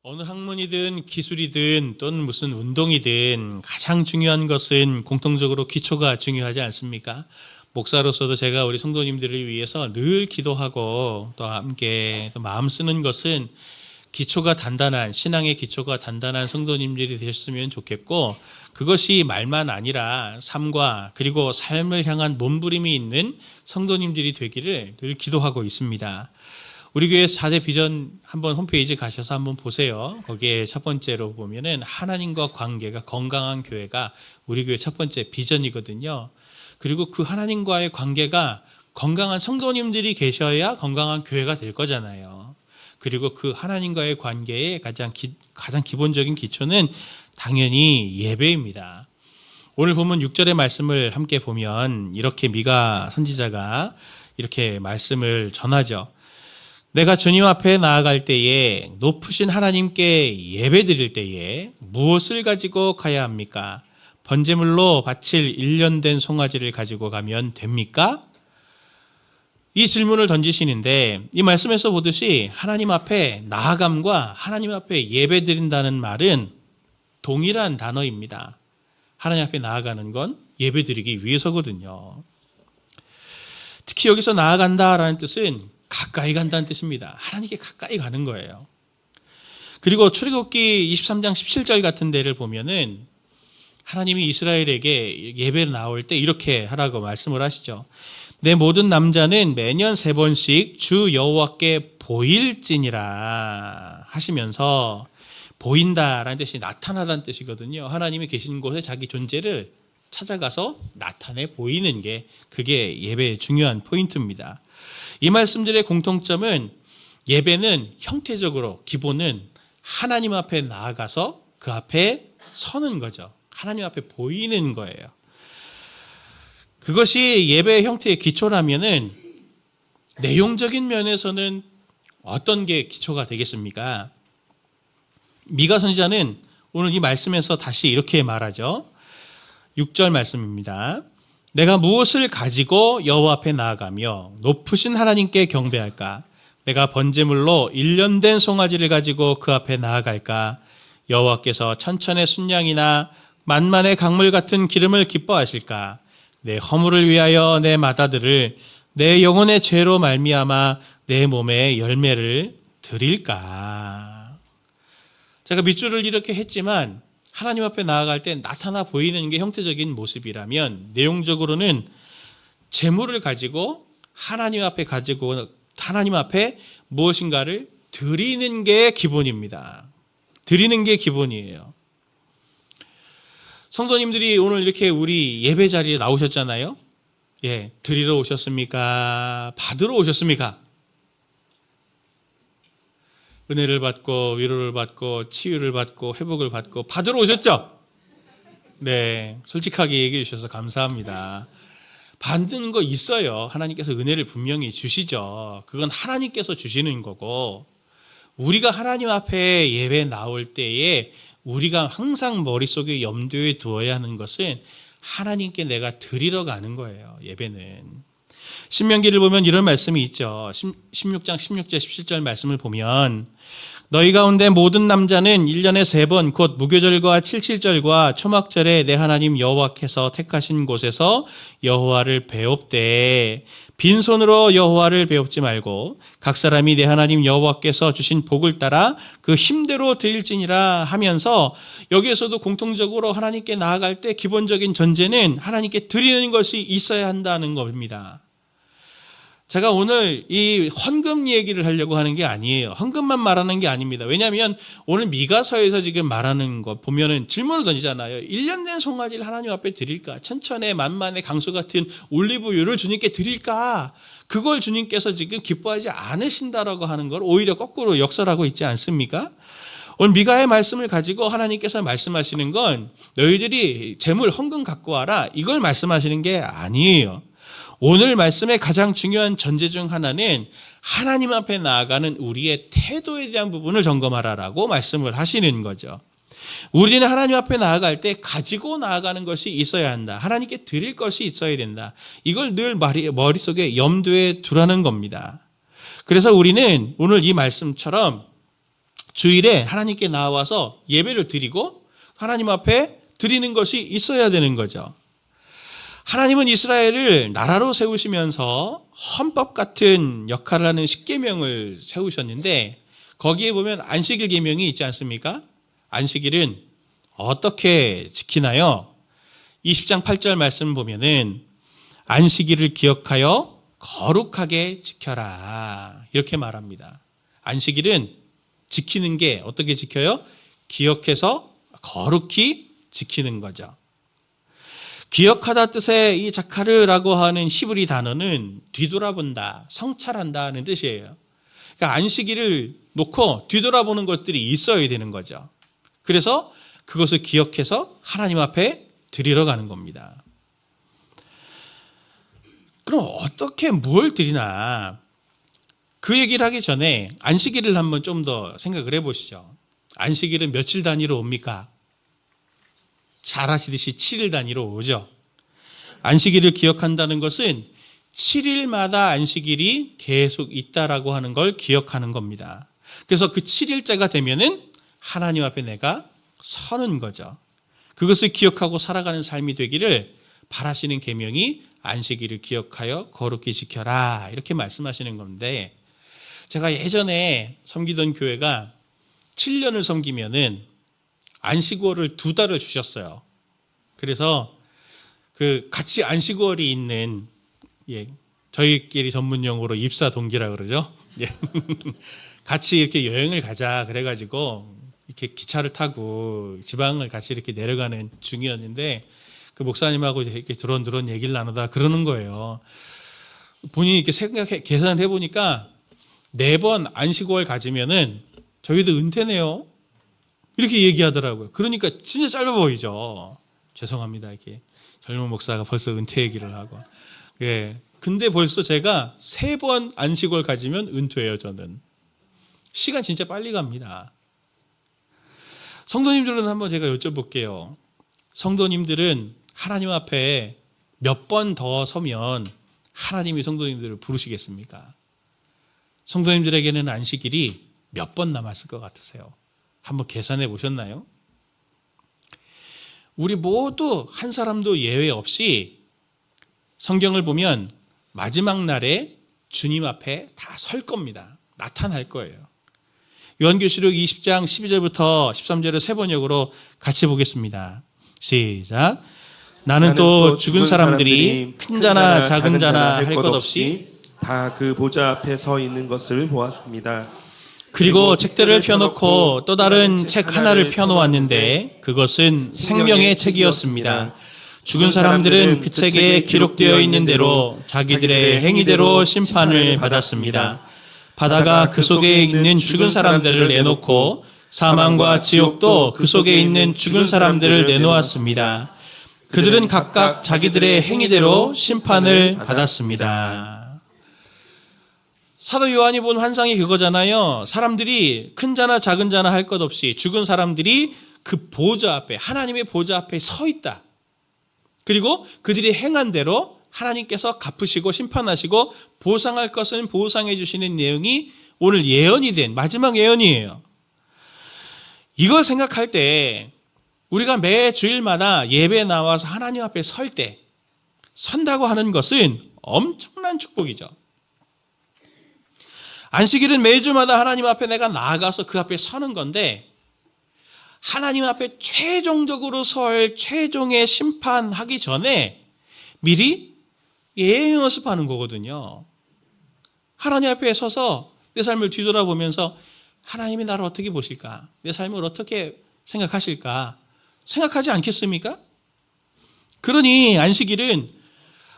어느 학문이든 기술이든 또는 무슨 운동이든 가장 중요한 것은 공통적으로 기초가 중요하지 않습니까? 목사로서도 제가 우리 성도님들을 위해서 늘 기도하고 또 함께 또 마음 쓰는 것은 기초가 단단한, 신앙의 기초가 단단한 성도님들이 되셨으면 좋겠고, 그것이 말만 아니라 삶과 그리고 삶을 향한 몸부림이 있는 성도님들이 되기를 늘 기도하고 있습니다. 우리 교회 4대 비전 한번 홈페이지 가셔서 한번 보세요. 거기에 첫 번째로 보면은 하나님과 관계가 건강한 교회가 우리 교회 첫 번째 비전이거든요. 그리고 그 하나님과의 관계가 건강한 성도님들이 계셔야 건강한 교회가 될 거잖아요. 그리고 그 하나님과의 관계의 가장 기본적인 기초는 당연히 예배입니다. 오늘 본문 6절의 말씀을 함께 보면 이렇게 미가 선지자가 이렇게 말씀을 전하죠. 내가 주님 앞에 나아갈 때에 높으신 하나님께 예배 드릴 때에 무엇을 가지고 가야 합니까? 번제물로 바칠 1년 된 송아지를 가지고 가면 됩니까? 이 질문을 던지시는데 이 말씀에서 보듯이 하나님 앞에 나아감과 하나님 앞에 예배 드린다는 말은 동일한 단어입니다. 하나님 앞에 나아가는 건 예배 드리기 위해서거든요. 특히 여기서 나아간다라는 뜻은 가까이 간다는 뜻입니다. 하나님께 가까이 가는 거예요. 그리고 출애굽기 23장 17절 같은 데를 보면은 하나님이 이스라엘에게 예배를 나올 때 이렇게 하라고 말씀을 하시죠. 내 모든 남자는 매년 3번씩 주 여호와께 보일지니라 하시면서, 보인다라는 뜻이 나타나다는 뜻이거든요. 하나님이 계신 곳에 자기 존재를 찾아가서 나타내 보이는 게 그게 예배의 중요한 포인트입니다. 이 말씀들의 공통점은 예배는 형태적으로 기본은 하나님 앞에 나아가서 그 앞에 서는 거죠. 하나님 앞에 보이는 거예요. 그것이 예배의 형태의 기초라면은 내용적인 면에서는 어떤 게 기초가 되겠습니까? 미가 선지자는 오늘 이 말씀에서 다시 이렇게 말하죠. 6절 말씀입니다. 내가 무엇을 가지고 여호와 앞에 나아가며 높으신 하나님께 경배할까? 내가 번제물로 1년 된 송아지를 가지고 그 앞에 나아갈까? 여호와께서 천천의 순양이나 만만의 강물 같은 기름을 기뻐하실까? 내 허물을 위하여 내 맏아들을 내 영혼의 죄로 말미암아 내 몸에 열매를 드릴까? 제가 밑줄을 이렇게 했지만 하나님 앞에 나아갈 때 나타나 보이는 게 형태적인 모습이라면 내용적으로는 재물을 가지고 하나님 앞에 무엇인가를 드리는 게 기본입니다. 드리는 게 기본이에요. 성도님들이 오늘 이렇게 우리 예배 자리에 나오셨잖아요. 예, 드리러 오셨습니까? 받으러 오셨습니까? 은혜를 받고 위로를 받고 치유를 받고 회복을 받고 받으러 오셨죠? 네, 솔직하게 얘기해 주셔서 감사합니다. 받는 거 있어요. 하나님께서 은혜를 분명히 주시죠. 그건 하나님께서 주시는 거고, 우리가 하나님 앞에 예배 나올 때에 우리가 항상 머릿속에 염두에 두어야 하는 것은 하나님께 내가 드리러 가는 거예요. 예배는. 신명기를 보면 이런 말씀이 있죠. 16장 16절 17절 말씀을 보면 너희 가운데 모든 남자는 1년에 3번 곧 무교절과 칠칠절과 초막절에 내 하나님 여호와께서 택하신 곳에서 여호와를 배웁되 빈손으로 여호와를 배웁지 말고 각 사람이 내 하나님 여호와께서 주신 복을 따라 그 힘대로 드릴지니라 하면서, 여기에서도 공통적으로 하나님께 나아갈 때 기본적인 전제는 하나님께 드리는 것이 있어야 한다는 겁니다. 제가 오늘 이 헌금 얘기를 하려고 하는 게 아니에요. 헌금만 말하는 게 아닙니다. 왜냐하면 오늘 미가서에서 지금 말하는 거 보면은 질문을 던지잖아요. 1년 된 송아지를 하나님 앞에 드릴까? 천천의 만만의 강수 같은 올리브유를 주님께 드릴까? 그걸 주님께서 지금 기뻐하지 않으신다라고 하는 걸 오히려 거꾸로 역설하고 있지 않습니까? 오늘 미가의 말씀을 가지고 하나님께서 말씀하시는 건 너희들이 재물 헌금 갖고 와라, 이걸 말씀하시는 게 아니에요. 오늘 말씀의 가장 중요한 전제 중 하나는 하나님 앞에 나아가는 우리의 태도에 대한 부분을 점검하라라고 말씀을 하시는 거죠. 우리는 하나님 앞에 나아갈 때 가지고 나아가는 것이 있어야 한다. 하나님께 드릴 것이 있어야 된다. 이걸 늘 머릿속에 염두에 두라는 겁니다. 그래서 우리는 오늘 이 말씀처럼 주일에 하나님께 나와서 예배를 드리고 하나님 앞에 드리는 것이 있어야 되는 거죠. 하나님은 이스라엘을 나라로 세우시면서 헌법 같은 역할을 하는 십계명을 세우셨는데 거기에 보면 안식일 계명이 있지 않습니까? 안식일은 어떻게 지키나요? 20장 8절 말씀 보면은 안식일을 기억하여 거룩하게 지켜라 이렇게 말합니다. 안식일은 지키는 게 어떻게 지켜요? 기억해서 거룩히 지키는 거죠. 기억하다 뜻의 이 자카르라고 하는 히브리 단어는 뒤돌아본다, 성찰한다는 뜻이에요. 그러니까 안식일을 놓고 뒤돌아보는 것들이 있어야 되는 거죠. 그래서 그것을 기억해서 하나님 앞에 드리러 가는 겁니다. 그럼 어떻게 뭘 드리나? 그 얘기를 하기 전에 안식일을 한번 좀 더 생각을 해보시죠. 안식일은 며칠 단위로 옵니까? 잘 아시듯이 7일 단위로 오죠. 안식일을 기억한다는 것은 7일마다 안식일이 계속 있다라고 하는 걸 기억하는 겁니다. 그래서 그 7일째가 되면은 하나님 앞에 내가 서는 거죠. 그것을 기억하고 살아가는 삶이 되기를 바라시는 계명이 안식일을 기억하여 거룩히 지켜라 이렇게 말씀하시는 건데, 제가 예전에 섬기던 교회가 7년을 섬기면은 안식월을 2달을 주셨어요. 그래서 그 같이 안식월이 있는, 저희끼리 전문 용어로 입사 동기라 그러죠. 같이 이렇게 여행을 가자 그래가지고 이렇게 기차를 타고 지방을 같이 이렇게 내려가는 중이었는데 그 목사님하고 이렇게 드론드론 얘기를 나누다 그러는 거예요. 본인이 이렇게 계산을 해보니까 4번 안식월 가지면은 저희도 은퇴네요. 이렇게 얘기하더라고요. 그러니까 진짜 짧아 보이죠. 죄송합니다. 이렇게 젊은 목사가 벌써 은퇴 얘기를 하고. 근데 벌써 제가 3번 안식월 가지면 은퇴예요, 저는. 시간 진짜 빨리 갑니다. 성도님들은 한번 제가 여쭤볼게요. 성도님들은 하나님 앞에 몇 번 더 서면 하나님이 성도님들을 부르시겠습니까? 성도님들에게는 안식일이 몇 번 남았을 것 같으세요? 한번 계산해 보셨나요? 우리 모두 한 사람도 예외 없이 성경을 보면 마지막 날에 주님 앞에 다 설 겁니다. 나타날 거예요. 요한계시록 20장 12절부터 13절의 세 번역으로 같이 보겠습니다. 시작. 나는 또 죽은 사람들이 큰 자나 작은 자나 할 것 없이 다 그 보좌 앞에 서 있는 것을 보았습니다. 그리고 책들을 펴놓고 또 다른 책 하나를 펴놓았는데 그것은 생명의 책이었습니다. 죽은 사람들은 그 책에 기록되어 있는 대로 자기들의 행위대로 심판을 받았습니다. 바다가 그 속에 있는 죽은 사람들을 내놓고 사망과 지옥도 그 속에 있는 죽은 사람들을 내놓았습니다. 그들은 각각 자기들의 행위대로 심판을 받았습니다. 사도 요한이 본 환상이 그거잖아요. 사람들이 큰 자나 작은 자나 할 것 없이 죽은 사람들이 그 보좌 앞에, 하나님의 보좌 앞에 서 있다. 그리고 그들이 행한 대로 하나님께서 갚으시고 심판하시고 보상할 것은 보상해 주시는 내용이 오늘 예언이 된 마지막 예언이에요. 이걸 생각할 때 우리가 매 주일마다 예배에 나와서 하나님 앞에 설 때, 선다고 하는 것은 엄청난 축복이죠. 안식일은 매주마다 하나님 앞에 내가 나아가서 그 앞에 서는 건데, 하나님 앞에 최종적으로 설 최종의 심판하기 전에 미리 예행 연습하는 거거든요. 하나님 앞에 서서 내 삶을 뒤돌아보면서 하나님이 나를 어떻게 보실까? 내 삶을 어떻게 생각하실까? 생각하지 않겠습니까? 그러니 안식일은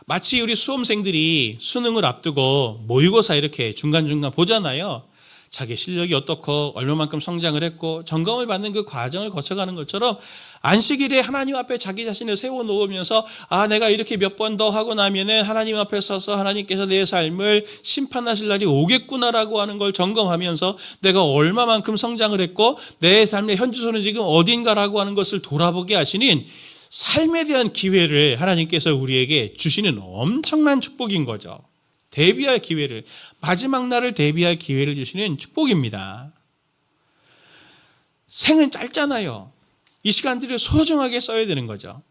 마치 우리 수험생들이 수능을 앞두고 모의고사 이렇게 중간중간 보잖아요. 자기 실력이 어떻고 얼마만큼 성장을 했고 점검을 받는 그 과정을 거쳐가는 것처럼 안식일에 하나님 앞에 자기 자신을 세워놓으면서 내가 이렇게 몇 번 더 하고 나면은 하나님 앞에 서서 하나님께서 내 삶을 심판하실 날이 오겠구나라고 하는 걸 점검하면서 내가 얼마만큼 성장을 했고 내 삶의 현주소는 지금 어딘가라고 하는 것을 돌아보게 하시는 삶에 대한 기회를 하나님께서 우리에게 주시는 엄청난 축복인 거죠. 대비할 기회를, 마지막 날을 대비할 기회를 주시는 축복입니다. 생은 짧잖아요. 이 시간들을 소중하게 써야 되는 거죠.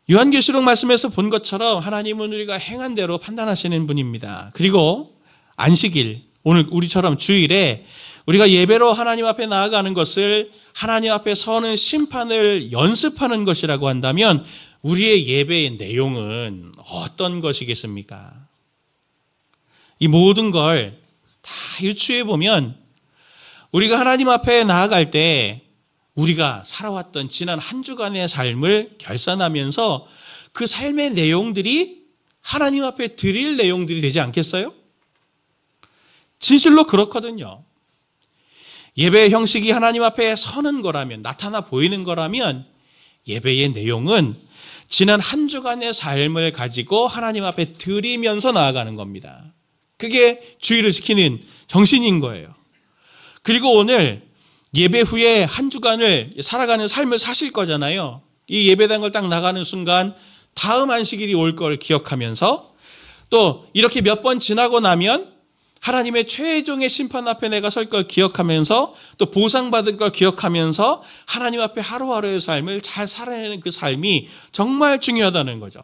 요한계시록 말씀에서 본 것처럼 하나님은 우리가 행한 대로 판단하시는 분입니다. 그리고 안식일, 오늘 우리처럼 주일에 우리가 예배로 하나님 앞에 나아가는 것을 하나님 앞에 서는 심판을 연습하는 것이라고 한다면 우리의 예배의 내용은 어떤 것이겠습니까? 이 모든 걸 다 유추해 보면 우리가 하나님 앞에 나아갈 때 우리가 살아왔던 지난 한 주간의 삶을 결산하면서 그 삶의 내용들이 하나님 앞에 드릴 내용들이 되지 않겠어요? 진실로 그렇거든요. 예배의 형식이 하나님 앞에 서는 거라면, 나타나 보이는 거라면 예배의 내용은 지난 한 주간의 삶을 가지고 하나님 앞에 드리면서 나아가는 겁니다. 그게 주의를 지키는 정신인 거예요. 그리고 오늘 예배 후에 한 주간을 살아가는 삶을 사실 거잖아요. 이 예배당을 딱 나가는 순간 다음 안식일이 올 걸 기억하면서 또 이렇게 몇 번 지나고 나면 하나님의 최종의 심판 앞에 내가 설 걸 기억하면서 또 보상받을 걸 기억하면서 하나님 앞에 하루하루의 삶을 잘 살아내는 그 삶이 정말 중요하다는 거죠.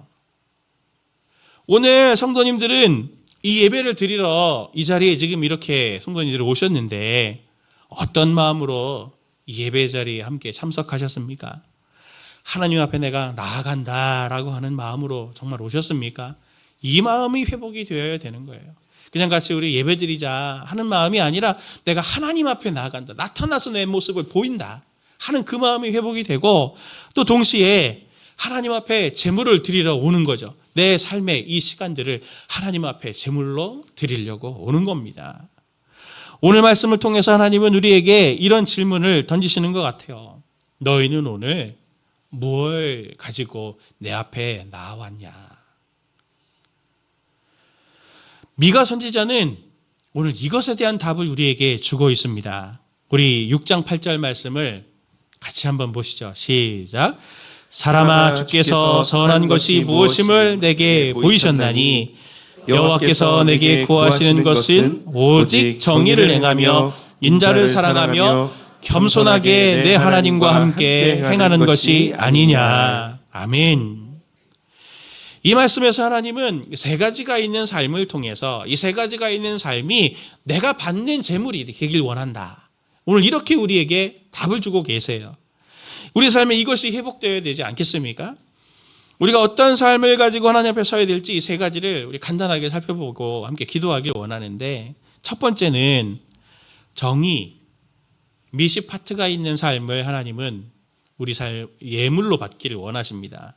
오늘 성도님들은 이 예배를 드리러 이 자리에 지금 이렇게 성도님들이 오셨는데 어떤 마음으로 이 예배 자리에 함께 참석하셨습니까? 하나님 앞에 내가 나아간다라고 하는 마음으로 정말 오셨습니까? 이 마음이 회복이 되어야 되는 거예요. 그냥 같이 우리 예배 드리자 하는 마음이 아니라 내가 하나님 앞에 나아간다, 나타나서 내 모습을 보인다 하는 그 마음이 회복이 되고 또 동시에 하나님 앞에 제물을 드리러 오는 거죠. 내 삶의 이 시간들을 하나님 앞에 제물로 드리려고 오는 겁니다. 오늘 말씀을 통해서 하나님은 우리에게 이런 질문을 던지시는 것 같아요. 너희는 오늘 무엇을 가지고 내 앞에 나왔냐? 미가 선지자는 오늘 이것에 대한 답을 우리에게 주고 있습니다. 우리 6장 8절 말씀을 같이 한번 보시죠. 시작. 사람아, 주께서 선한 것이 무엇임을 내게 보이셨나니 여호와께서 내게 구하시는 것은 오직 정의를 행하며 인자를 사랑하며 겸손하게 내 하나님과 함께 행하는 것이 아니냐. 아멘. 이 말씀에서 하나님은 세 가지가 있는 삶을 통해서 이 세 가지가 있는 삶이 내가 받는 재물이 되길 원한다. 오늘 이렇게 우리에게 답을 주고 계세요. 우리 삶에 이것이 회복되어야 되지 않겠습니까? 우리가 어떤 삶을 가지고 하나님 앞에 서야 될지 이 세 가지를 우리 간단하게 살펴보고 함께 기도하길 원하는데, 첫 번째는 정의, 미시파트가 있는 삶을 하나님은 우리 삶 예물로 받기를 원하십니다.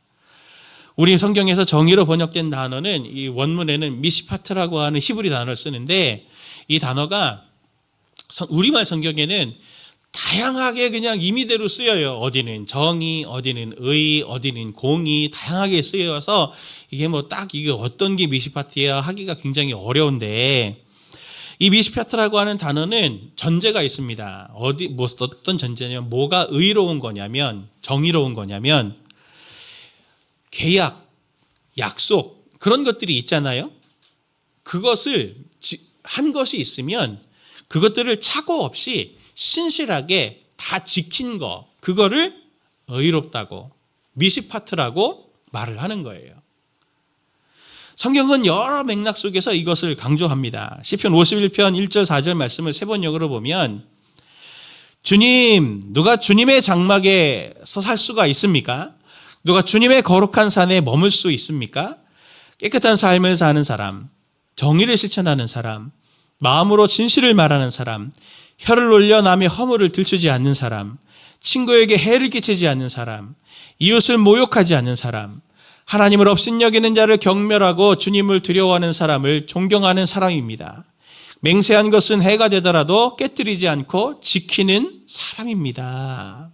우리 성경에서 정의로 번역된 단어는 이 원문에는 미시파트라고 하는 히브리 단어를 쓰는데, 이 단어가 우리말 성경에는 다양하게 그냥 임의대로 쓰여요. 어디는 정의, 어디는 의, 어디는 공의, 다양하게 쓰여서 이게 뭐 딱 이게 어떤 게 미시파트야 하기가 굉장히 어려운데, 이 미시파트라고 하는 단어는 전제가 있습니다. 어떤 전제냐면 뭐가 의로운 거냐면, 정의로운 거냐면 계약, 약속, 그런 것들이 있잖아요. 그것을 한 것이 있으면 그것들을 착오 없이 신실하게 다 지킨 거, 그거를 의롭다고, 미시파트라고 말을 하는 거예요. 성경은 여러 맥락 속에서 이것을 강조합니다. 시편 51편 1절 4절 말씀을 세 번 역으로 보면, 주님, 누가 주님의 장막에 서 살 수가 있습니까? 누가 주님의 거룩한 산에 머물 수 있습니까? 깨끗한 삶을 사는 사람, 정의를 실천하는 사람, 마음으로 진실을 말하는 사람, 혀를 놀려 남의 허물을 들추지 않는 사람, 친구에게 해를 끼치지 않는 사람, 이웃을 모욕하지 않는 사람, 하나님을 업신여기는 자를 경멸하고 주님을 두려워하는 사람을 존경하는 사람입니다. 맹세한 것은 해가 되더라도 깨뜨리지 않고 지키는 사람입니다.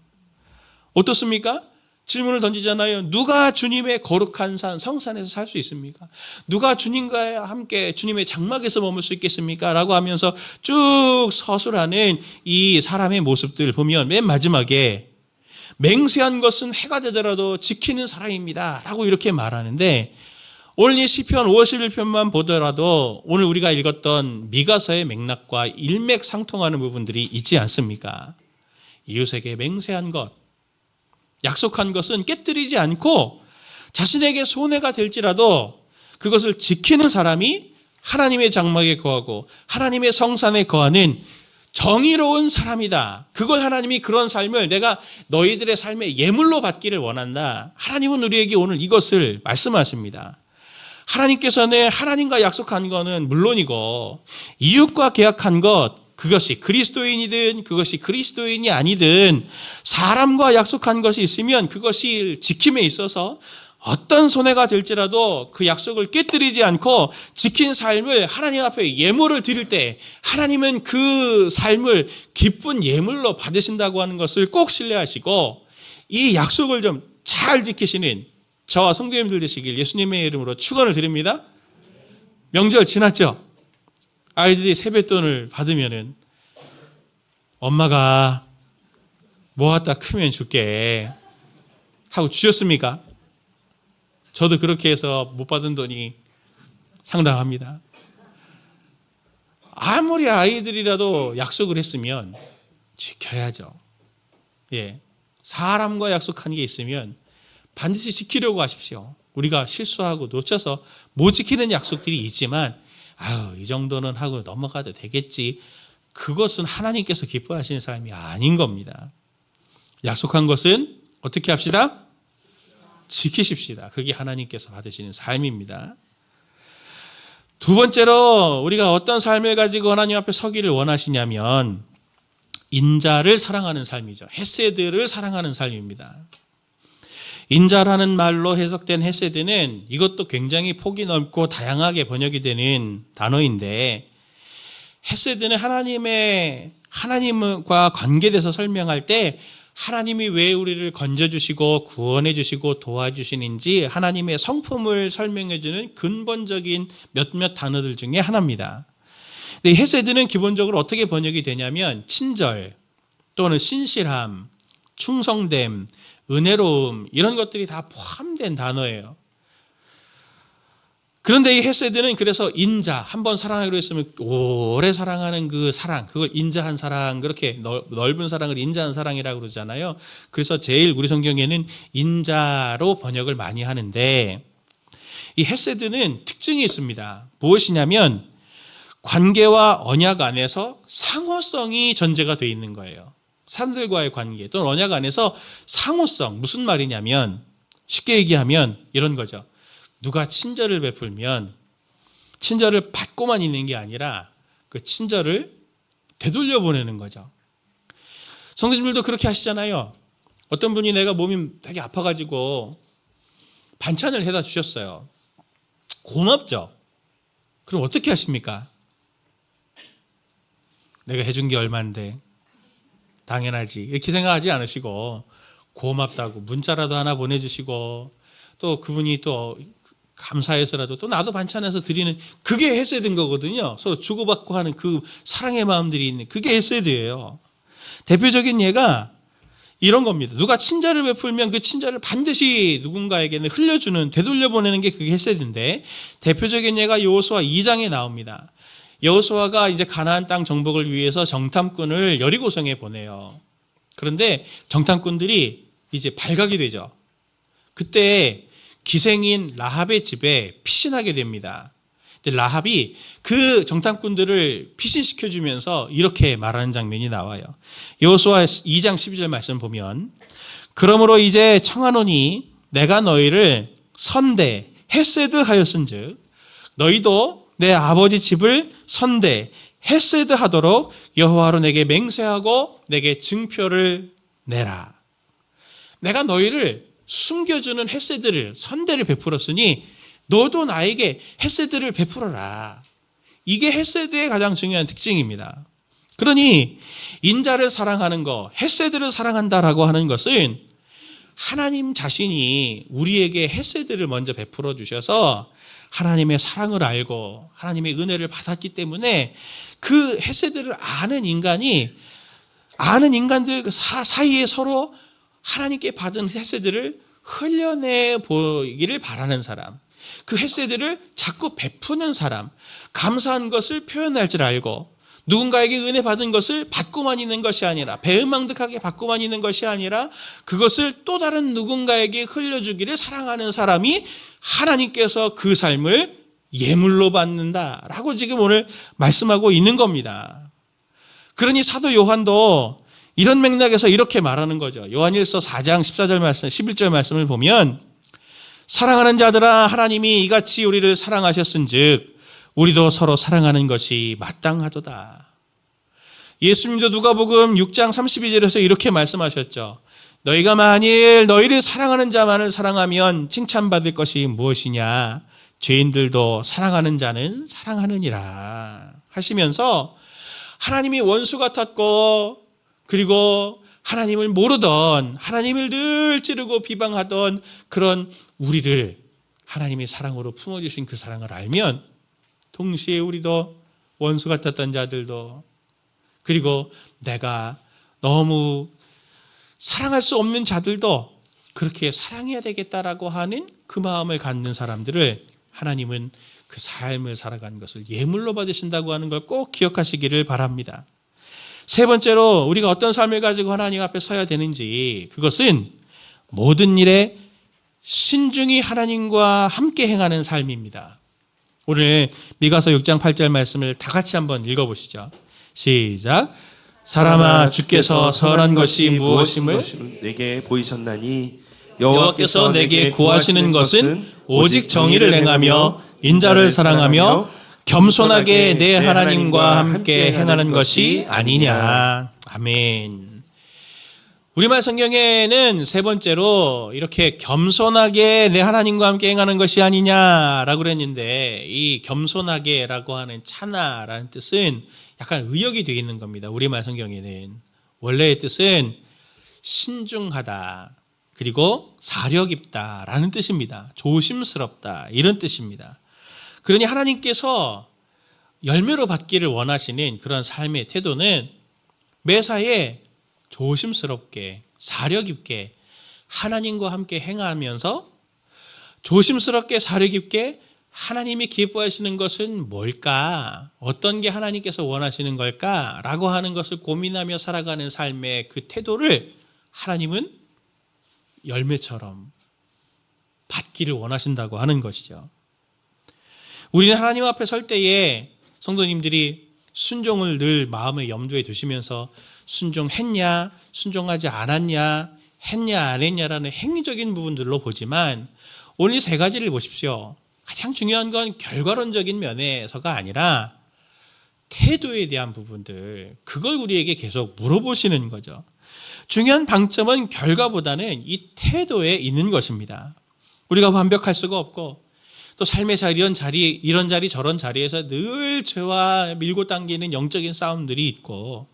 어떻습니까? 질문을 던지잖아요. 누가 주님의 거룩한 산, 성산에서 살 수 있습니까? 누가 주님과 함께 주님의 장막에서 머물 수 있겠습니까? 라고 하면서 쭉 서술하는 이 사람의 모습들을 보면 맨 마지막에 맹세한 것은 해가 되더라도 지키는 사람입니다 라고 이렇게 말하는데, 오늘 이 시편 51편만 보더라도 오늘 우리가 읽었던 미가서의 맥락과 일맥상통하는 부분들이 있지 않습니까? 이웃에게 맹세한 것, 약속한 것은 깨뜨리지 않고 자신에게 손해가 될지라도 그것을 지키는 사람이 하나님의 장막에 거하고 하나님의 성산에 거하는 정의로운 사람이다. 그걸 하나님이 그런 삶을 내가 너희들의 삶의 예물로 받기를 원한다. 하나님은 우리에게 오늘 이것을 말씀하십니다. 하나님께서는 하나님과 약속한 것은 물론이고 이웃과 계약한 것, 그것이 그리스도인이든 그것이 그리스도인이 아니든 사람과 약속한 것이 있으면 그것이 지킴에 있어서 어떤 손해가 될지라도 그 약속을 깨뜨리지 않고 지킨 삶을 하나님 앞에 예물을 드릴 때 하나님은 그 삶을 기쁜 예물로 받으신다고 하는 것을 꼭 신뢰하시고 이 약속을 좀 잘 지키시는 저와 성도님들 되시길 예수님의 이름으로 축원을 드립니다. 명절 지났죠? 아이들이 세뱃돈을 받으면은 엄마가 모았다 크면 줄게 하고 주셨습니까? 저도 그렇게 해서 못 받은 돈이 상당합니다. 아무리 아이들이라도 약속을 했으면 지켜야죠. 예. 사람과 약속한 게 있으면 반드시 지키려고 하십시오. 우리가 실수하고 놓쳐서 못 지키는 약속들이 있지만 이 정도는 하고 넘어가도 되겠지. 그것은 하나님께서 기뻐하시는 삶이 아닌 겁니다. 약속한 것은 어떻게 합시다? 지키십시다. 그게 하나님께서 받으시는 삶입니다. 두 번째로 우리가 어떤 삶을 가지고 하나님 앞에 서기를 원하시냐면 인자를 사랑하는 삶이죠. 헤세드를 사랑하는 삶입니다. 인자라는 말로 해석된 헤세드는 이것도 굉장히 폭이 넓고 다양하게 번역이 되는 단어인데 헤세드는 하나님과 관계돼서 설명할 때 하나님이 왜 우리를 건져주시고 구원해주시고 도와주시는지 하나님의 성품을 설명해주는 근본적인 몇몇 단어들 중에 하나입니다. 근데 헤세드는 기본적으로 어떻게 번역이 되냐면 친절 또는 신실함, 충성됨, 은혜로움 이런 것들이 다 포함된 단어예요. 그런데 이 헤세드는 그래서 인자, 한번 사랑하기로 했으면 오래 사랑하는 그 사랑, 그걸 인자한 사랑, 그렇게 넓은 사랑을 인자한 사랑이라고 그러잖아요. 그래서 제일 우리 성경에는 인자로 번역을 많이 하는데 이 헤세드는 특징이 있습니다. 무엇이냐면 관계와 언약 안에서 상호성이 전제가 되어 있는 거예요. 사람들과의 관계 또는 언약 안에서 상호성, 무슨 말이냐면 쉽게 얘기하면 이런 거죠. 누가 친절을 베풀면 친절을 받고만 있는 게 아니라 그 친절을 되돌려 보내는 거죠. 성도님들도 그렇게 하시잖아요. 어떤 분이 내가 몸이 되게 아파가지고 반찬을 해다 주셨어요. 고맙죠? 그럼 어떻게 하십니까? 내가 해준 게 얼만데 당연하지 이렇게 생각하지 않으시고 고맙다고 문자라도 하나 보내주시고 또 그분이 또 감사해서라도 또 나도 반찬해서 드리는 그게 헤세드인 거거든요. 서로 주고받고 하는 그 사랑의 마음들이 있는 그게 헤세드예요. 대표적인 예가 이런 겁니다. 누가 친절을 베풀면 그 친절을 반드시 누군가에게는 흘려주는 되돌려보내는 게 그게 헤세드인데 대표적인 예가 여호수아 2장에 나옵니다. 여호수아가 이제 가나안 땅 정복을 위해서 정탐꾼을 여리고성에 보내요. 그런데 정탐꾼들이 이제 발각이 되죠. 그때 기생인 라합의 집에 피신하게 됩니다. 라합이 그 정탐꾼들을 피신시켜주면서 이렇게 말하는 장면이 나와요. 여호수아 2장 12절 말씀 보면 그러므로 이제 청하노니 내가 너희를 선대 헤세드 하였은즉 너희도 내 아버지 집을 선대 헤세드 하도록 여호와로 내게 맹세하고 내게 증표를 내라. 내가 너희를 숨겨주는 헤세드를 선대를 베풀었으니 너도 나에게 헤세드를 베풀어라. 이게 헤세드의 가장 중요한 특징입니다. 그러니 인자를 사랑하는 것, 헤세드를 사랑한다라고 하는 것은 하나님 자신이 우리에게 헤세드를 먼저 베풀어 주셔서 하나님의 사랑을 알고 하나님의 은혜를 받았기 때문에 그 헤세드를 아는 인간들 사이에 서로 하나님께 받은 헤세드를 흘려내 보기를 바라는 사람, 그 헤세드를 자꾸 베푸는 사람, 감사한 것을 표현할 줄 알고 누군가에게 은혜 받은 것을 받고만 있는 것이 아니라, 배은망덕하게 받고만 있는 것이 아니라 그것을 또 다른 누군가에게 흘려주기를 사랑하는 사람이 하나님께서 그 삶을 예물로 받는다라고 지금 오늘 말씀하고 있는 겁니다. 그러니 사도 요한도 이런 맥락에서 이렇게 말하는 거죠. 요한일서 4장 14절 말씀, 11절 말씀을 보면, 사랑하는 자들아, 하나님이 이같이 우리를 사랑하셨은즉 우리도 서로 사랑하는 것이 마땅하도다. 예수님도 누가복음 6장 32절에서 이렇게 말씀하셨죠. 너희가 만일 너희를 사랑하는 자만을 사랑하면 칭찬받을 것이 무엇이냐? 죄인들도 사랑하는 자는 사랑하느니라 하시면서, 하나님이 원수 같았고, 그리고 하나님을 모르던, 하나님을 늘 찌르고 비방하던 그런 우리를 하나님이 사랑으로 품어주신 그 사랑을 알면, 동시에 우리도 원수 같았던 자들도, 그리고 내가 너무 사랑할 수 없는 자들도 그렇게 사랑해야 되겠다라고 하는 그 마음을 갖는 사람들을 하나님은 그 삶을 살아간 것을 예물로 받으신다고 하는 걸 꼭 기억하시기를 바랍니다. 세 번째로 우리가 어떤 삶을 가지고 하나님 앞에 서야 되는지, 그것은 모든 일에 신중히 하나님과 함께 행하는 삶입니다. 오늘 미가서 6장 8절 말씀을 다 같이 한번 읽어보시죠. 시작. 사람아, 주께서 선한 것이 무엇임을 내게 보이셨나니 여호와께서 내게 구하시는 것은 오직 정의를 행하며 인자를 사랑하며 겸손하게 내 하나님과 함께 행하는 것이 아니냐. 아멘. 우리말 성경에는 세 번째로 이렇게 겸손하게 내 하나님과 함께 행하는 것이 아니냐라고 그랬는데, 이 겸손하게라고 하는 차나라는 뜻은 약간 의역이 되어 있는 겁니다. 우리말 성경에는 원래의 뜻은 신중하다, 그리고 사려 깊다라는 뜻입니다. 조심스럽다, 이런 뜻입니다. 그러니 하나님께서 열매로 받기를 원하시는 그런 삶의 태도는 매사에 조심스럽게, 사려 깊게 하나님과 함께 행하면서, 조심스럽게 사려 깊게 하나님이 기뻐하시는 것은 뭘까? 어떤 게 하나님께서 원하시는 걸까? 라고 하는 것을 고민하며 살아가는 삶의 그 태도를 하나님은 열매처럼 받기를 원하신다고 하는 것이죠. 우리는 하나님 앞에 설 때에 성도님들이 순종을 늘 마음의 염두에 두시면서 순종했냐, 순종하지 않았냐, 했냐 안 했냐라는 행위적인 부분들로 보지만, 오늘 이 세 가지를 보십시오. 가장 중요한 건 결과론적인 면에서가 아니라 태도에 대한 부분들, 그걸 우리에게 계속 물어보시는 거죠. 중요한 방점은 결과보다는 이 태도에 있는 것입니다. 우리가 완벽할 수가 없고, 또 삶의 자리, 이런 자리 저런 자리에서 늘 죄와 밀고 당기는 영적인 싸움들이 있고,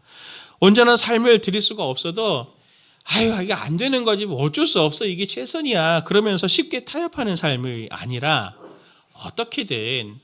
온전한 삶을 드릴 수가 없어도 아유, 이게 안 되는 거지, 뭐 어쩔 수 없어, 이게 최선이야, 그러면서 쉽게 타협하는 삶이 아니라 어떻게든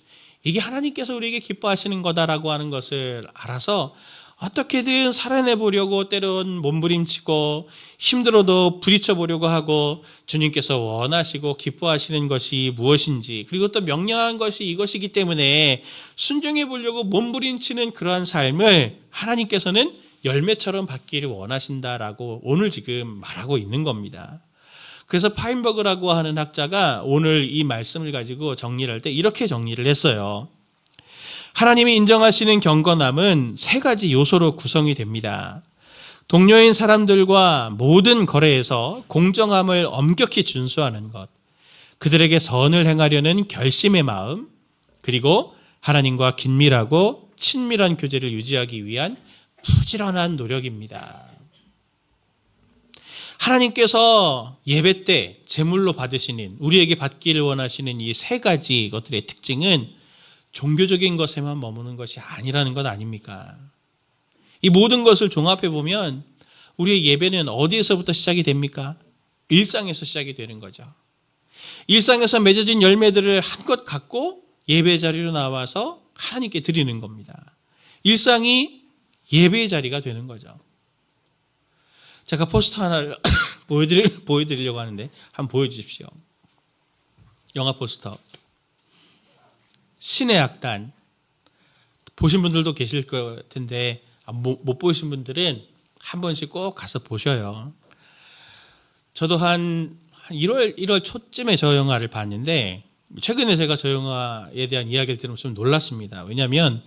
이게 하나님께서 우리에게 기뻐하시는 거다라고 하는 것을 알아서 어떻게든 살아내보려고 때론 몸부림치고 힘들어도 부딪혀보려고 하고, 주님께서 원하시고 기뻐하시는 것이 무엇인지, 그리고 또 명령한 것이 이것이기 때문에 순종해 보려고 몸부림치는 그러한 삶을 하나님께서는 열매처럼 받기를 원하신다라고 오늘 지금 말하고 있는 겁니다. 그래서 파인버그라고 하는 학자가 오늘 이 말씀을 가지고 정리를 할 때 이렇게 정리를 했어요. 하나님이 인정하시는 경건함은 세 가지 요소로 구성이 됩니다. 동료인 사람들과 모든 거래에서 공정함을 엄격히 준수하는 것, 그들에게 선을 행하려는 결심의 마음, 그리고 하나님과 긴밀하고 친밀한 교제를 유지하기 위한 부지런한 노력입니다. 하나님께서 예배 때 제물로 받으시는, 우리에게 받기를 원하시는 이 세 가지 것들의 특징은 종교적인 것에만 머무는 것이 아니라는 것 아닙니까? 이 모든 것을 종합해 보면 우리의 예배는 어디에서부터 시작이 됩니까? 일상에서 시작이 되는 거죠. 일상에서 맺어진 열매들을 한껏 갖고 예배 자리로 나와서 하나님께 드리는 겁니다. 일상이 예배의 자리가 되는 거죠. 제가 포스터 하나를 보여드리려고 하는데 한번 보여주십시오. 영화 포스터. 신의 악단, 보신 분들도 계실 것 같은데 못 보신 분들은 한 번씩 꼭 가서 보셔요. 저도 한 1월 초쯤에 저 영화를 봤는데 최근에 제가 저 영화에 대한 이야기를 들으면서 좀 놀랐습니다. 왜냐하면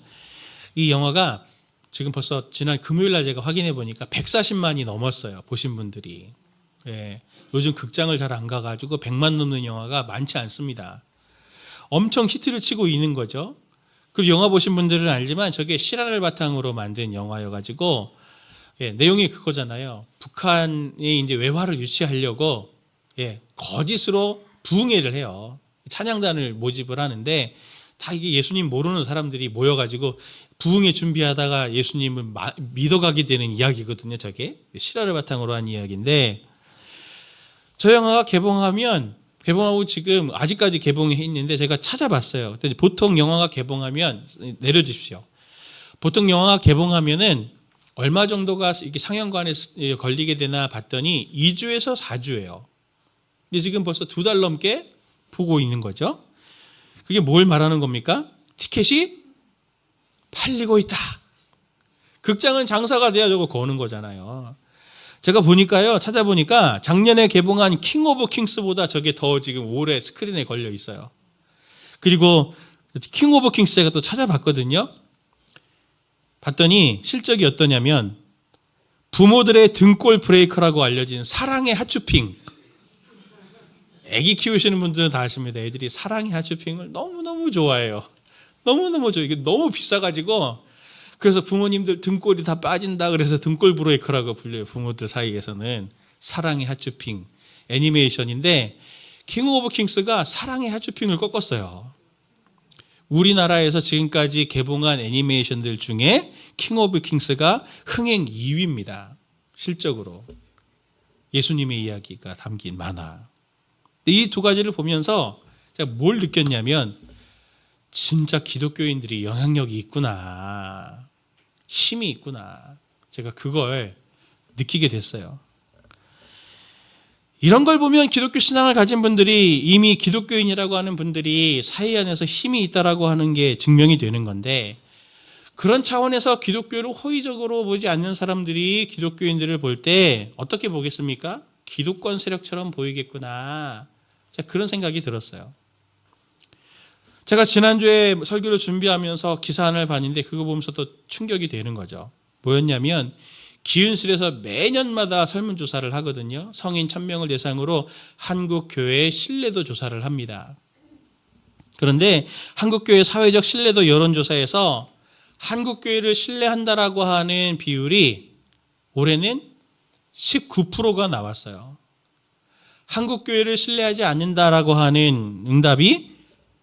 이 영화가 지금 벌써 지난 금요일 날 제가 확인해 보니까 140만이 넘었어요. 보신 분들이. 예, 요즘 극장을 잘 안 가가지고 100만 넘는 영화가 많지 않습니다. 엄청 히트를 치고 있는 거죠. 그리고 영화 보신 분들은 알지만 저게 실화를 바탕으로 만든 영화여가지고 내용이 그거잖아요. 북한이 이제 외화를 유치하려고 거짓으로 부흥회를 해요. 찬양단을 모집을 하는데 다 이게 예수님 모르는 사람들이 모여가지고 부흥회 준비하다가 예수님을 믿어가게 되는 이야기거든요. 저게 실화를 바탕으로 한 이야기인데 저 영화가 개봉하고 지금 아직까지 개봉해 있는데 제가 찾아봤어요. 보통 영화가 개봉하면 내려주십시오. 보통 영화가 개봉하면은 얼마 정도가 이렇게 상영관에 걸리게 되나 봤더니 2주에서 4주예요. 근데 지금 벌써 2달 넘게 보고 있는 거죠. 그게 뭘 말하는 겁니까? 티켓이 팔리고 있다. 극장은 장사가 돼야 저거 거는 거잖아요. 제가 보니까요, 찾아보니까 작년에 개봉한 킹 오브 킹스보다 저게 더 지금 올해 스크린에 걸려 있어요. 그리고 킹 오브 킹스 제가 또 찾아봤거든요. 봤더니 실적이 어떠냐면 부모들의 등골 브레이커라고 알려진 사랑의 핫쇼핑. 애기 키우시는 분들은 다 아십니다. 애들이 사랑의 핫쇼핑을 너무너무 좋아해요. 너무너무 좋아요. 이게 너무 비싸가지고 그래서 부모님들 등골이 다 빠진다 그래서 등골 브레이커라고 불려요. 부모들 사이에서는. 사랑의 핫쇼핑 애니메이션인데 킹 오브 킹스가 사랑의 핫쇼핑을 꺾었어요. 우리나라에서 지금까지 개봉한 애니메이션들 중에 킹 오브 킹스가 흥행 2위입니다. 실적으로. 예수님의 이야기가 담긴 만화. 이 두 가지를 보면서 제가 뭘 느꼈냐면 진짜 기독교인들이 영향력이 있구나. 힘이 있구나. 제가 그걸 느끼게 됐어요. 이런 걸 보면 기독교 신앙을 가진 분들이 이미 기독교인이라고 하는 분들이 사회 안에서 힘이 있다라고 하는 게 증명이 되는 건데 그런 차원에서 기독교를 호의적으로 보지 않는 사람들이 기독교인들을 볼 때 어떻게 보겠습니까? 기득권 세력처럼 보이겠구나. 그런 생각이 들었어요. 제가 지난주에 설교를 준비하면서 기사 하나를 봤는데 그거 보면서 또 충격이 되는 거죠. 뭐였냐면 기은실에서 매년마다 설문조사를 하거든요. 성인 1000명을 대상으로 한국교회의 신뢰도 조사를 합니다. 그런데 한국교회 사회적 신뢰도 여론조사에서 한국교회를 신뢰한다라고 하는 비율이 올해는 19%가 나왔어요. 한국교회를 신뢰하지 않는다라고 하는 응답이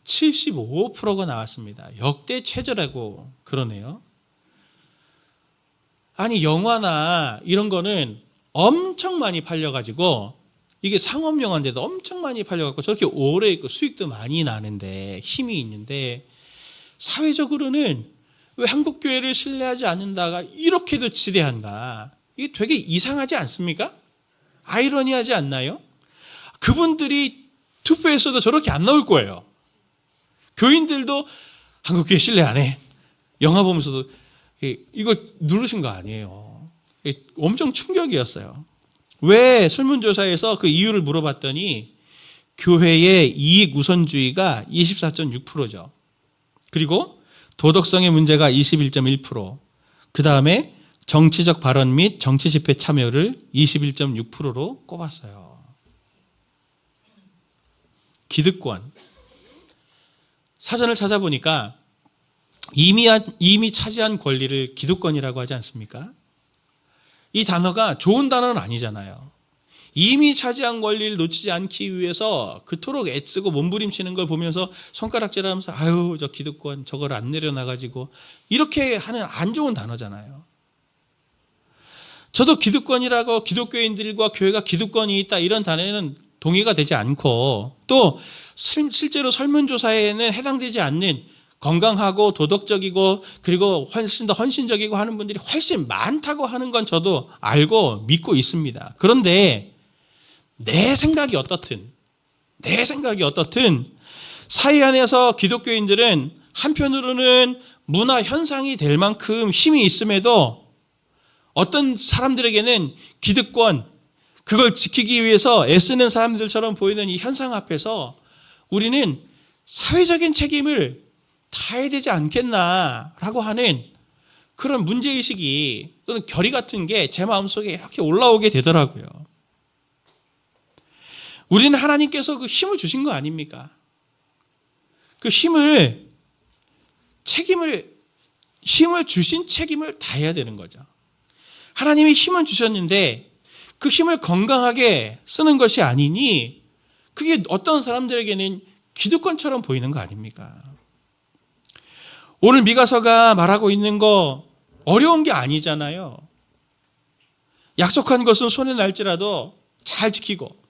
75%가 나왔습니다. 역대 최저라고 그러네요. 아니 영화나 이런 거는 엄청 많이 팔려가지고 이게 상업 영화인데도 엄청 많이 팔려갖고 저렇게 오래 있고 수익도 많이 나는데 힘이 있는데 사회적으로는 왜 한국교회를 신뢰하지 않는다가 이렇게도 지대한가? 이게 되게 이상하지 않습니까? 아이러니하지 않나요? 그분들이 투표에서도 저렇게 안 나올 거예요. 교인들도 한국교회 신뢰 안 해. 영화 보면서도 이거 누르신 거 아니에요. 엄청 충격이었어요. 왜 설문조사에서 그 이유를 물어봤더니 교회의 이익 우선주의가 24.6%죠. 그리고 도덕성의 문제가 21.1%, 그 다음에 정치적 발언 및 정치 집회 참여를 21.6%로 꼽았어요. 기득권. 사전을 찾아보니까 이미 차지한 권리를 기득권이라고 하지 않습니까? 이 단어가 좋은 단어는 아니잖아요. 이미 차지한 권리를 놓치지 않기 위해서 그토록 애쓰고 몸부림치는 걸 보면서 손가락질하면서 아유 저 기득권 저걸 안 내려놔가지고 이렇게 하는 안 좋은 단어잖아요. 저도 기득권이라고 기독교인들과 교회가 기득권이 있다 이런 단어에는 동의가 되지 않고 또 실제로 설문조사에는 해당되지 않는 건강하고 도덕적이고 그리고 훨씬 더 헌신적이고 하는 분들이 훨씬 많다고 하는 건 저도 알고 믿고 있습니다. 그런데 내 생각이 어떻든 사회 안에서 기독교인들은 한편으로는 문화 현상이 될 만큼 힘이 있음에도 어떤 사람들에게는 기득권, 그걸 지키기 위해서 애쓰는 사람들처럼 보이는 이 현상 앞에서 우리는 사회적인 책임을 다해야 되지 않겠나라고 하는 그런 문제의식이 또는 결의 같은 게 제 마음속에 이렇게 올라오게 되더라고요. 우리는 하나님께서 그 힘을 주신 거 아닙니까? 그 힘을 주신 책임을 다해야 되는 거죠. 하나님이 힘은 주셨는데 그 힘을 건강하게 쓰는 것이 아니니 그게 어떤 사람들에게는 기득권처럼 보이는 거 아닙니까? 오늘 미가서가 말하고 있는 거 어려운 게 아니잖아요. 약속한 것은 손에 날지라도 잘 지키고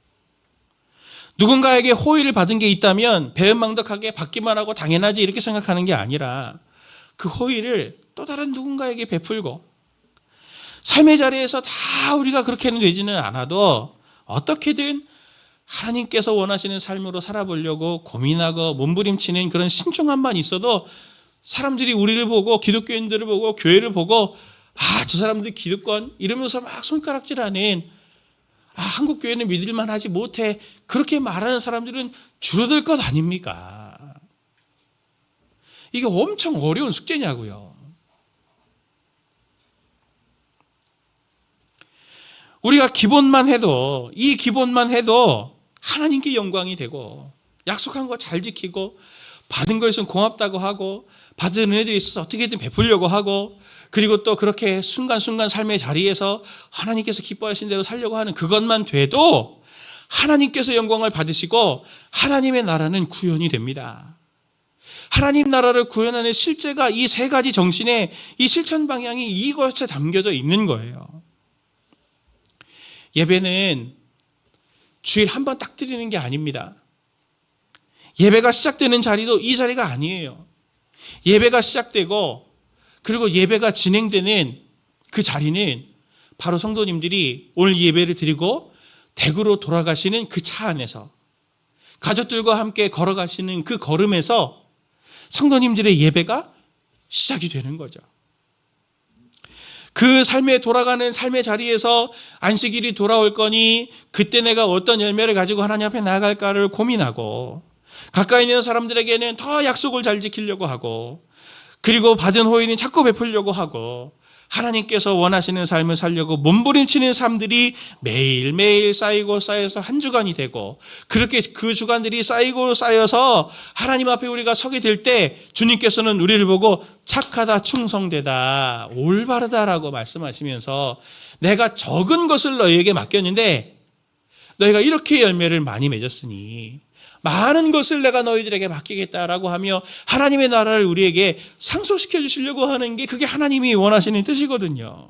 누군가에게 호의를 받은 게 있다면 배은망덕하게 받기만 하고 당연하지 이렇게 생각하는 게 아니라 그 호의를 또 다른 누군가에게 베풀고 삶의 자리에서 다 우리가 그렇게는 되지는 않아도 어떻게든 하나님께서 원하시는 삶으로 살아보려고 고민하고 몸부림치는 그런 신중함만 있어도 사람들이 우리를 보고 기독교인들을 보고 교회를 보고 저 사람들 기득권 이러면서 막 손가락질하는 한국 교회는 믿을만 하지 못해 그렇게 말하는 사람들은 줄어들 것 아닙니까? 이게 엄청 어려운 숙제냐고요. 우리가 기본만 해도 이 기본만 해도 하나님께 영광이 되고 약속한 거 잘 지키고 받은 거에 있으면 고맙다고 하고 받은 은혜들이 있어서 어떻게든 베풀려고 하고 그리고 또 그렇게 순간순간 삶의 자리에서 하나님께서 기뻐하신 대로 살려고 하는 그것만 돼도 하나님께서 영광을 받으시고 하나님의 나라는 구현이 됩니다. 하나님 나라를 구현하는 실제가 이 세 가지 정신의 이 실천 방향이 이것에 담겨져 있는 거예요. 예배는 주일 한 번 딱 드리는 게 아닙니다. 예배가 시작되는 자리도 이 자리가 아니에요. 예배가 시작되고 그리고 예배가 진행되는 그 자리는 바로 성도님들이 오늘 예배를 드리고 댁으로 돌아가시는 그 차 안에서 가족들과 함께 걸어가시는 그 걸음에서 성도님들의 예배가 시작이 되는 거죠. 그 삶에 돌아가는 삶의 자리에서 안식일이 돌아올 거니 그때 내가 어떤 열매를 가지고 하나님 앞에 나아갈까를 고민하고 가까이 있는 사람들에게는 더 약속을 잘 지키려고 하고 그리고 받은 호의는 자꾸 베풀려고 하고 하나님께서 원하시는 삶을 살려고 몸부림치는 삶들이 매일매일 쌓이고 쌓여서 한 주간이 되고 그렇게 그 주간들이 쌓이고 쌓여서 하나님 앞에 우리가 서게 될 때 주님께서는 우리를 보고 착하다 충성되다 올바르다라고 말씀하시면서 내가 적은 것을 너희에게 맡겼는데 너희가 이렇게 열매를 많이 맺었으니 많은 것을 내가 너희들에게 맡기겠다라고 하며 하나님의 나라를 우리에게 상속시켜 주시려고 하는 게 그게 하나님이 원하시는 뜻이거든요.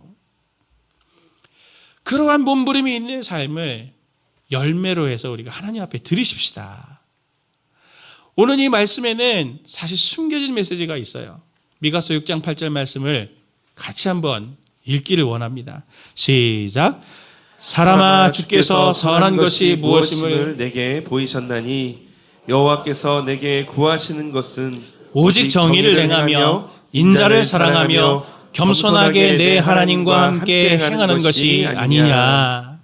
그러한 몸부림이 있는 삶을 열매로 해서 우리가 하나님 앞에 드리십시다. 오늘 이 말씀에는 사실 숨겨진 메시지가 있어요. 미가서 6장 8절 말씀을 같이 한번 읽기를 원합니다. 시작. 사람아 주께서 선한 것이 무엇임을 내게 보이셨나니 여호와께서 내게 구하시는 것은 오직 정의를 행하며 인자를 사랑하며 겸손하게 내 하나님과 함께 행하는 것이 아니냐.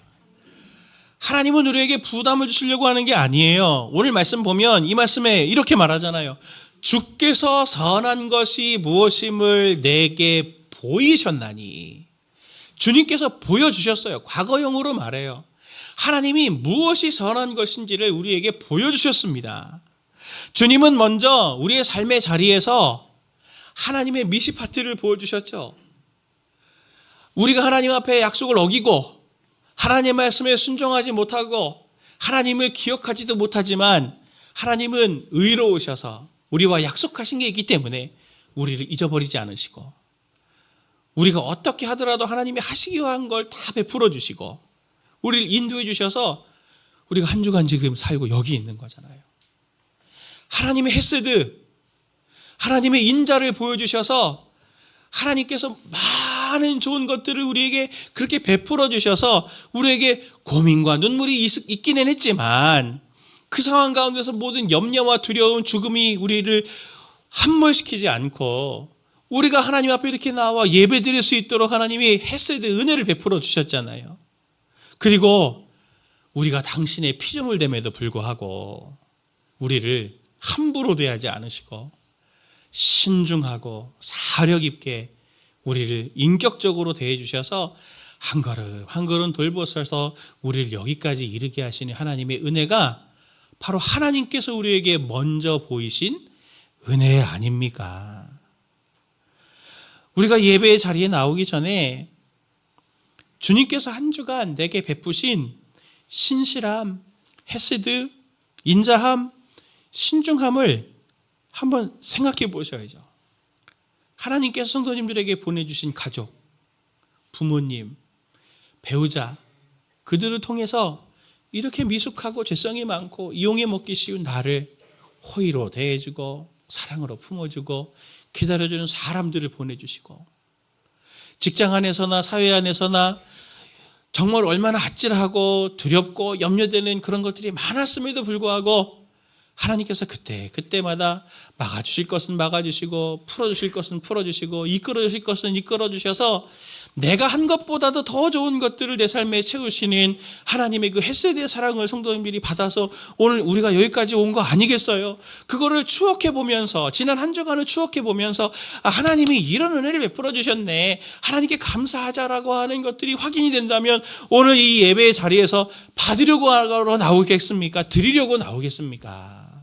하나님은 우리에게 부담을 주시려고 하는 게 아니에요. 오늘 말씀 보면 이 말씀에 이렇게 말하잖아요. 주께서 선한 것이 무엇임을 내게 보이셨나니. 주님께서 보여주셨어요. 과거형으로 말해요. 하나님이 무엇이 선한 것인지를 우리에게 보여주셨습니다. 주님은 먼저 우리의 삶의 자리에서 하나님의 미시파트를 보여주셨죠. 우리가 하나님 앞에 약속을 어기고 하나님의 말씀에 순종하지 못하고 하나님을 기억하지도 못하지만 하나님은 의로우셔서 우리와 약속하신 게 있기 때문에 우리를 잊어버리지 않으시고 우리가 어떻게 하더라도 하나님이 하시기로 한 걸 다 베풀어 주시고 우리를 인도해 주셔서 우리가 한 주간 지금 살고 여기 있는 거잖아요. 하나님의 헤세드, 하나님의 인자를 보여주셔서 하나님께서 많은 좋은 것들을 우리에게 그렇게 베풀어 주셔서 우리에게 고민과 눈물이 있기는 했지만 그 상황 가운데서 모든 염려와 두려움, 죽음이 우리를 함몰시키지 않고 우리가 하나님 앞에 이렇게 나와 예배 드릴 수 있도록 하나님이 헤세드 은혜를 베풀어 주셨잖아요. 그리고 우리가 당신의 피조물 됨에도 불구하고 우리를 함부로 대하지 않으시고 신중하고 사력 있게 우리를 인격적으로 대해 주셔서 한 걸음 한 걸음 돌보셔서 우리를 여기까지 이르게 하시는 하나님의 은혜가 바로 하나님께서 우리에게 먼저 보이신 은혜 아닙니까? 우리가 예배의 자리에 나오기 전에 주님께서 한 주간 내게 베푸신 신실함, 헤세드, 인자함, 신중함을 한번 생각해 보셔야죠. 하나님께서 성도님들에게 보내주신 가족, 부모님, 배우자, 그들을 통해서 이렇게 미숙하고 죄성이 많고 이용해 먹기 쉬운 나를 호의로 대해주고 사랑으로 품어주고 기다려주는 사람들을 보내주시고, 직장 안에서나 사회 안에서나 정말 얼마나 아찔하고 두렵고 염려되는 그런 것들이 많았음에도 불구하고 하나님께서 그때마다 막아주실 것은 막아주시고 풀어주실 것은 풀어주시고 이끌어주실 것은 이끌어주셔서 내가 한 것보다도 더 좋은 것들을 내 삶에 채우시는 하나님의 그 헤세드의 사랑을 성도님들이 받아서 오늘 우리가 여기까지 온 거 아니겠어요? 그거를 추억해 보면서, 지난 한 주간을 추억해 보면서 하나님이 이런 은혜를 베풀어 주셨네, 하나님께 감사하자라고 하는 것들이 확인이 된다면 오늘 이 예배의 자리에서 받으려고 나오겠습니까? 드리려고 나오겠습니까?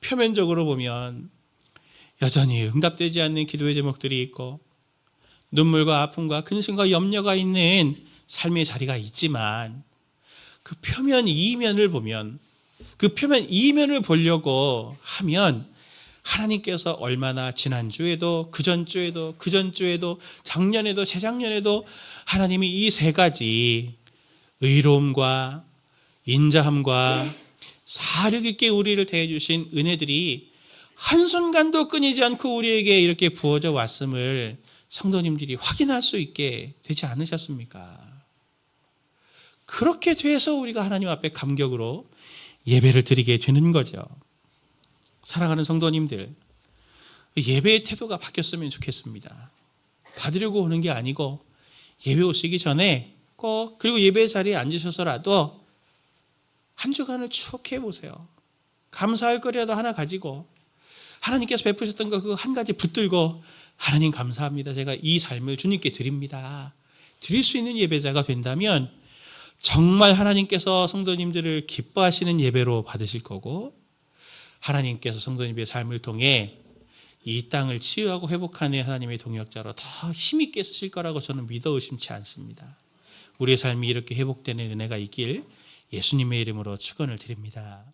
표면적으로 보면 여전히 응답되지 않는 기도의 제목들이 있고 눈물과 아픔과 근심과 염려가 있는 삶의 자리가 있지만, 그 표면 이면을 보면, 그 표면 이면을 보려고 하면 하나님께서 얼마나 지난주에도 그전주에도 그전주에도 작년에도 재작년에도 하나님이 이 세 가지 의로움과 인자함과 사력 있게 우리를 대해 주신 은혜들이 한순간도 끊이지 않고 우리에게 이렇게 부어져 왔음을 성도님들이 확인할 수 있게 되지 않으셨습니까? 그렇게 돼서 우리가 하나님 앞에 감격으로 예배를 드리게 되는 거죠. 사랑하는 성도님들, 예배의 태도가 바뀌었으면 좋겠습니다. 받으려고 오는 게 아니고 예배 오시기 전에 꼭, 그리고 예배 자리에 앉으셔서라도 한 주간을 추억해 보세요. 감사할 거리라도 하나 가지고 하나님께서 베푸셨던 거 그거 한 가지 붙들고 하나님 감사합니다, 제가 이 삶을 주님께 드립니다, 드릴 수 있는 예배자가 된다면 정말 하나님께서 성도님들을 기뻐하시는 예배로 받으실 거고, 하나님께서 성도님의 삶을 통해 이 땅을 치유하고 회복하는 하나님의 동역자로 더 힘있게 쓰실 거라고 저는 믿어 의심치 않습니다. 우리의 삶이 이렇게 회복되는 은혜가 있길 예수님의 이름으로 축원을 드립니다.